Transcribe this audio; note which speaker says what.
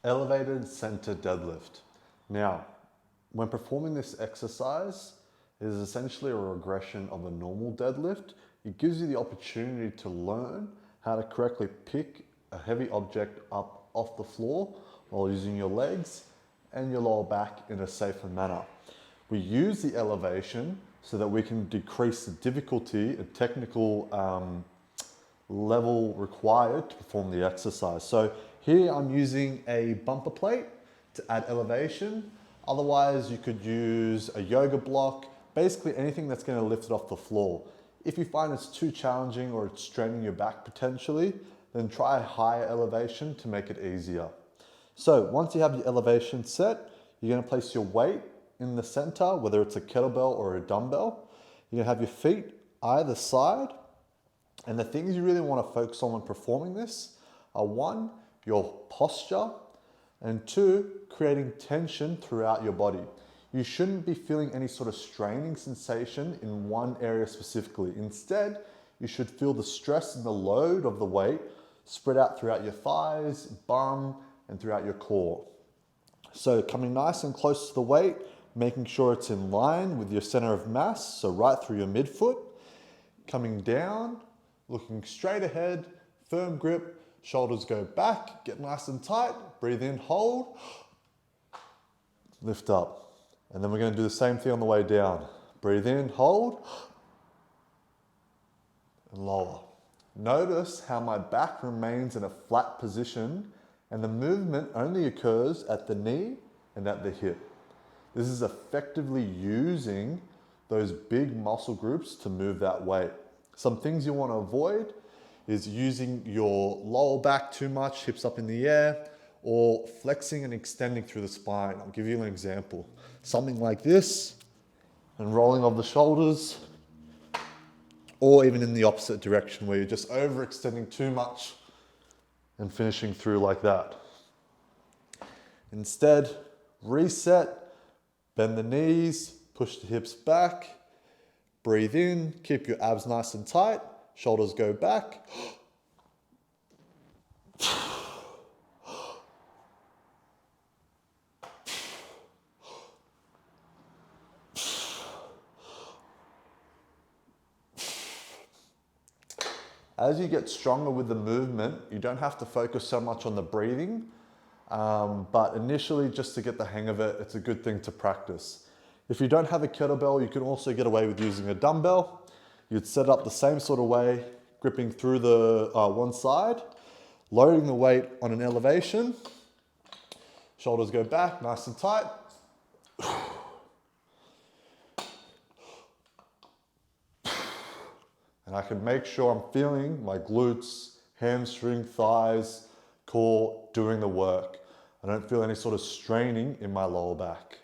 Speaker 1: Elevated center deadlift. Now, when performing this exercise, it is essentially a regression of a normal deadlift. It gives you the opportunity to learn how to correctly pick a heavy object up off the floor while using your legs and your lower back in a safer manner. We use the elevation so that we can decrease the difficulty and technical level required to perform the exercise. So here I'm using a bumper plate to add elevation. Otherwise, you could use a yoga block, basically anything that's going to lift it off the floor. If you find it's too challenging or it's straining your back potentially, then try a higher elevation to make it easier. So once you have your elevation set, you're going to place your weight in the center, whether it's a kettlebell or a dumbbell. You're going to have your feet either side. And the things you really want to focus on when performing this are 1, your posture, and 2, creating tension throughout your body. You shouldn't be feeling any sort of straining sensation in one area specifically. Instead, you should feel the stress and the load of the weight spread out throughout your thighs, bum, and throughout your core. So coming nice and close to the weight, making sure it's in line with your center of mass, so right through your midfoot. Coming down, looking straight ahead, firm grip, shoulders go back, get nice and tight, breathe in, hold, lift up. And then we're going to do the same thing on the way down. Breathe in, hold, and lower. Notice how my back remains in a flat position and the movement only occurs at the knee and at the hip. This is effectively using those big muscle groups to move that weight. Some things you want to avoid is using your lower back too much, hips up in the air, or flexing and extending through the spine. I'll give you an example. Something like this, and rolling of the shoulders, or even in the opposite direction where you're just overextending too much and finishing through like that. Instead, reset, bend the knees, push the hips back, breathe in, keep your abs nice and tight, shoulders go back. As you get stronger with the movement, you don't have to focus so much on the breathing, but initially, just to get the hang of it, it's a good thing to practice. If you don't have a kettlebell, you can also get away with using a dumbbell. You'd set it up the same sort of way, gripping through the one side, loading the weight on an elevation, shoulders go back, nice and tight. And I can make sure I'm feeling my glutes, hamstring, thighs, core doing the work. I don't feel any sort of straining in my lower back.